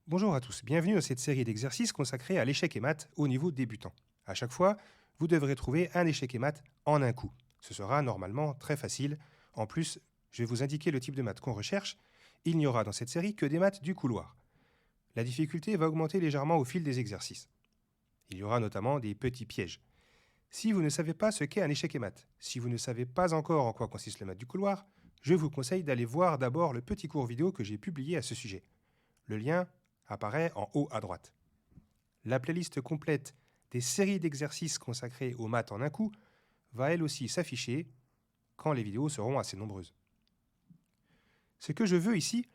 Bonjour à tous, bienvenue dans cette série d'exercices consacrés à l'échec et maths au niveau débutant. À chaque fois, vous devrez trouver un échec et maths en un coup. Ce sera normalement très facile. En plus, je vais vous indiquer le type de maths qu'on recherche. Il n'y aura dans cette série que des maths du couloir. La difficulté va augmenter légèrement au fil des exercices. Il y aura notamment des petits pièges. Si vous ne savez pas ce qu'est un échec et maths, si vous ne savez pas encore en quoi consiste le maths du couloir, je vous conseille d'aller voir d'abord le petit cours vidéo que j'ai publié à ce sujet. Le lien apparaît en haut à droite. La playlist complète des séries d'exercices consacrés aux maths en un coup va elle aussi s'afficher quand les vidéos seront assez nombreuses. Ce que je veux ici,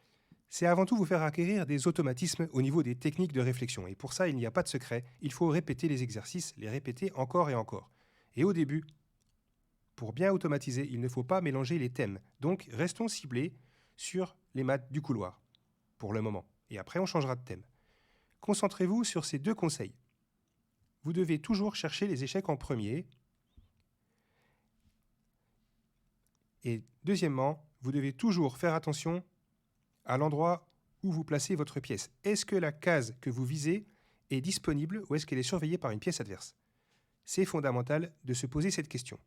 c'est avant tout vous faire acquérir des automatismes au niveau des techniques de réflexion. Et pour ça, il n'y a pas de secret. Il faut répéter les exercices, les répéter encore et encore. Et au début, pour bien automatiser, il ne faut pas mélanger les thèmes. Donc, restons ciblés sur les maths du couloir, pour le moment. Et après, on changera de thème. Concentrez-vous sur ces deux conseils. Vous devez toujours chercher les échecs en premier. Et deuxièmement, vous devez toujours faire attention à l'endroit où vous placez votre pièce. Est-ce que la case que vous visez est disponible ou est-ce qu'elle est surveillée par une pièce adverse? C'est fondamental de se poser cette question.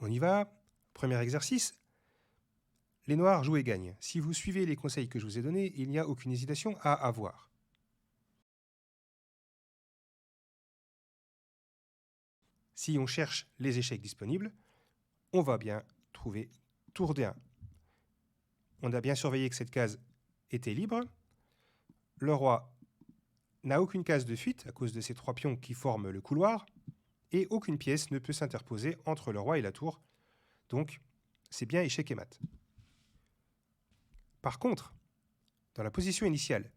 On y va. Premier exercice. Les noirs jouent et gagnent. Si vous suivez les conseils que je vous ai donnés, il n'y a aucune hésitation à avoir. Si on cherche les échecs disponibles, on va bien trouver tour D1. On a bien surveillé que cette case était libre. Le roi n'a aucune case de fuite à cause de ces trois pions qui forment le couloir, et aucune pièce ne peut s'interposer entre le roi et la tour. Donc, c'est bien échec et mat. Par contre, dans la position initiale,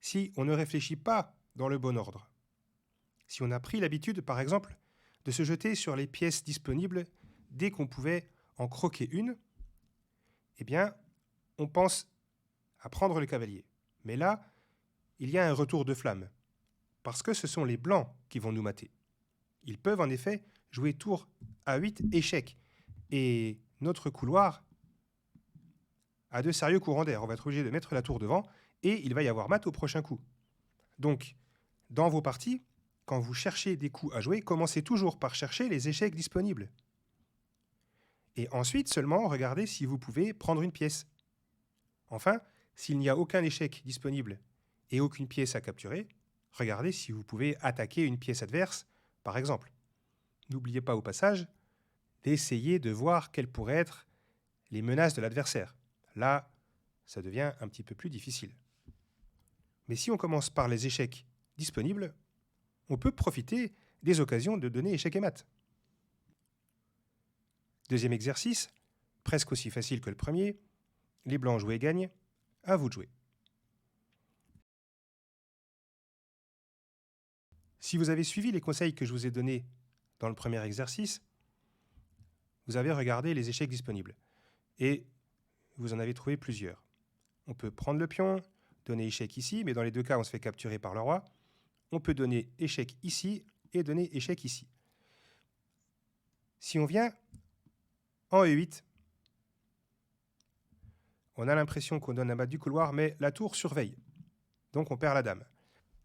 si on ne réfléchit pas dans le bon ordre, si on a pris l'habitude, par exemple, de se jeter sur les pièces disponibles dès qu'on pouvait en croquer une, eh bien, on pense à prendre le cavalier. Mais là, il y a un retour de flamme, parce que ce sont les blancs qui vont nous mater. Ils peuvent en effet jouer tour A8 échec, et notre couloir a de sérieux courants d'air. On va être obligé de mettre la tour devant, et il va y avoir mat au prochain coup. Donc, dans vos parties, quand vous cherchez des coups à jouer, commencez toujours par chercher les échecs disponibles. Et ensuite seulement, regardez si vous pouvez prendre une pièce. Enfin, s'il n'y a aucun échec disponible et aucune pièce à capturer, regardez si vous pouvez attaquer une pièce adverse, par exemple. N'oubliez pas au passage d'essayer de voir quelles pourraient être les menaces de l'adversaire. Là, ça devient un petit peu plus difficile. Mais si on commence par les échecs disponibles, on peut profiter des occasions de donner échec et mat. Deuxième exercice, presque aussi facile que le premier. Les blancs jouent et gagnent. À vous de jouer. Si vous avez suivi les conseils que je vous ai donnés dans le premier exercice, vous avez regardé les échecs disponibles. Et vous en avez trouvé plusieurs. On peut prendre le pion, donner échec ici, mais dans les deux cas, on se fait capturer par le roi. On peut donner échec ici et donner échec ici. Si on vient en E8, on a l'impression qu'on donne un mat du couloir, mais la tour surveille. Donc on perd la dame.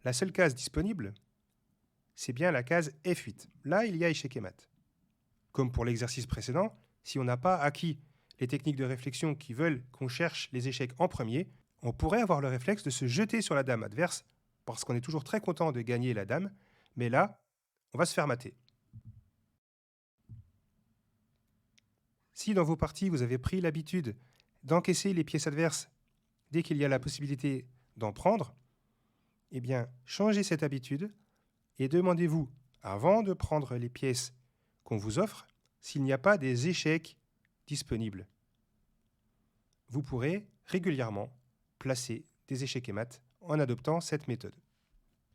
La seule case disponible, c'est bien la case F8. Là, il y a échec et mat. Comme pour l'exercice précédent, si on n'a pas acquis les techniques de réflexion qui veulent qu'on cherche les échecs en premier, on pourrait avoir le réflexe de se jeter sur la dame adverse, parce qu'on est toujours très content de gagner la dame, mais là, on va se faire mater. Si dans vos parties, vous avez pris l'habitude d'encaisser les pièces adverses dès qu'il y a la possibilité d'en prendre, eh bien, changez cette habitude et demandez-vous, avant de prendre les pièces qu'on vous offre, s'il n'y a pas des échecs disponibles. Vous pourrez régulièrement placer des échecs et mat en adoptant cette méthode.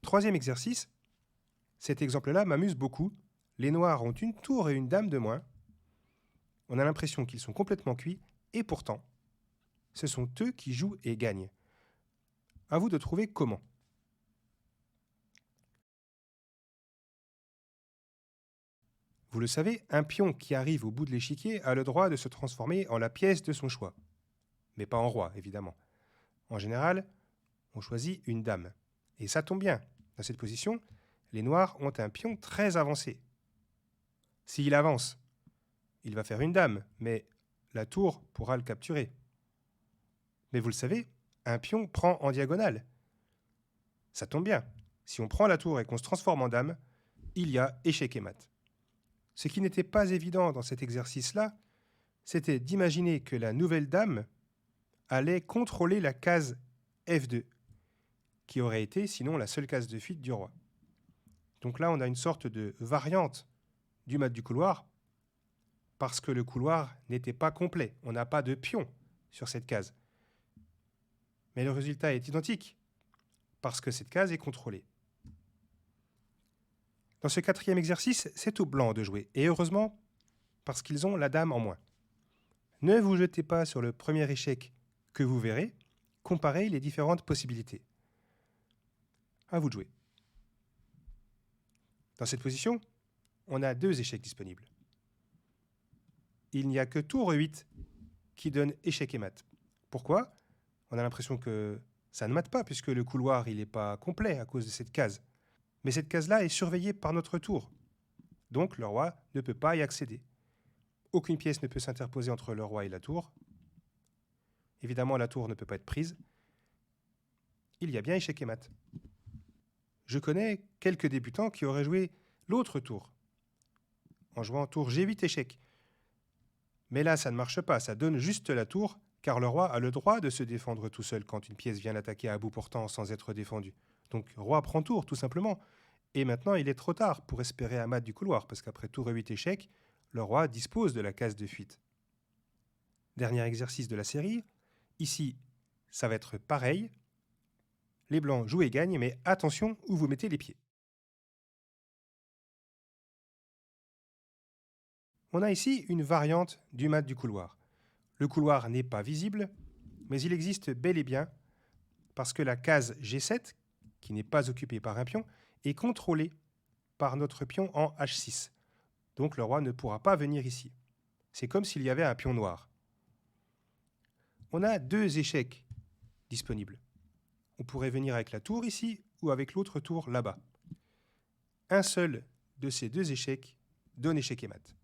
Troisième exercice, cet exemple-là m'amuse beaucoup. Les noirs ont une tour et une dame de moins. On a l'impression qu'ils sont complètement cuits, et pourtant, ce sont eux qui jouent et gagnent. À vous de trouver comment. Vous le savez, un pion qui arrive au bout de l'échiquier a le droit de se transformer en la pièce de son choix. Mais pas en roi, évidemment. En général, On choisit une dame. Et ça tombe bien. Dans cette position, les noirs ont un pion très avancé. S'il avance, il va faire une dame, mais la tour pourra le capturer. Mais vous le savez, un pion prend en diagonale. Ça tombe bien. Si on prend la tour et qu'on se transforme en dame, il y a échec et mat. Ce qui n'était pas évident dans cet exercice-là, c'était d'imaginer que la nouvelle dame allait contrôler la case F2, qui aurait été sinon la seule case de fuite du roi. Donc là, on a une sorte de variante du mat du couloir, parce que le couloir n'était pas complet. On n'a pas de pion sur cette case. Mais le résultat est identique, parce que cette case est contrôlée. Dans ce quatrième exercice, c'est aux blancs de jouer, et heureusement, parce qu'ils ont la dame en moins. Ne vous jetez pas sur le premier échec que vous verrez, comparez les différentes possibilités. À vous de jouer. Dans cette position, on a 2 échecs disponibles. Il n'y a que tour 8 qui donne échec et mat. Pourquoi? On a l'impression que ça ne mate pas, puisque le couloir n'est pas complet à cause de cette case. Mais cette case-là est surveillée par notre tour. Donc le roi ne peut pas y accéder. Aucune pièce ne peut s'interposer entre le roi et la tour. Évidemment, la tour ne peut pas être prise. Il y a bien échec et mat. Je connais quelques débutants qui auraient joué l'autre tour, en jouant tour G8 échec. Mais là, ça ne marche pas, ça donne juste la tour, car le roi a le droit de se défendre tout seul quand une pièce vient l'attaquer à bout portant sans être défendue. Donc, roi prend tour, tout simplement. Et maintenant, il est trop tard pour espérer un mat du couloir, parce qu'après tour 8 échec, le roi dispose de la case de fuite. Dernier exercice de la série. Ici, ça va être pareil. Les blancs jouent et gagnent, mais attention où vous mettez les pieds. On a ici une variante du mat du couloir. Le couloir n'est pas visible, mais il existe bel et bien parce que la case G7, qui n'est pas occupée par un pion, est contrôlée par notre pion en H6. Donc le roi ne pourra pas venir ici. C'est comme s'il y avait un pion noir. On a 2 échecs disponibles. On pourrait venir avec la tour ici ou avec l'autre tour là-bas. Un seul de ces 2 échecs donne échec et mat.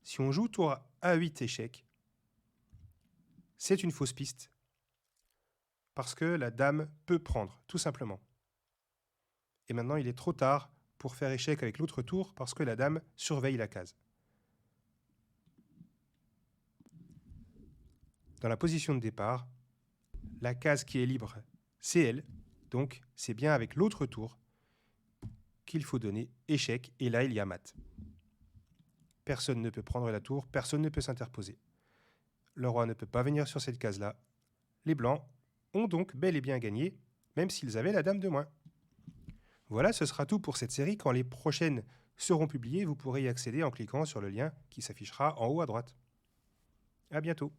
Si on joue tour A8 échec, c'est une fausse piste parce que la dame peut prendre, tout simplement. Et maintenant, il est trop tard pour faire échec avec l'autre tour parce que la dame surveille la case. Dans la position de départ, la case qui est libre, c'est elle, donc c'est bien avec l'autre tour qu'il faut donner échec, et là il y a mat. Personne ne peut prendre la tour, personne ne peut s'interposer. Le roi ne peut pas venir sur cette case-là. Les blancs ont donc bel et bien gagné, même s'ils avaient la dame de moins. Voilà, ce sera tout pour cette série. Quand les prochaines seront publiées, vous pourrez y accéder en cliquant sur le lien qui s'affichera en haut à droite. À bientôt.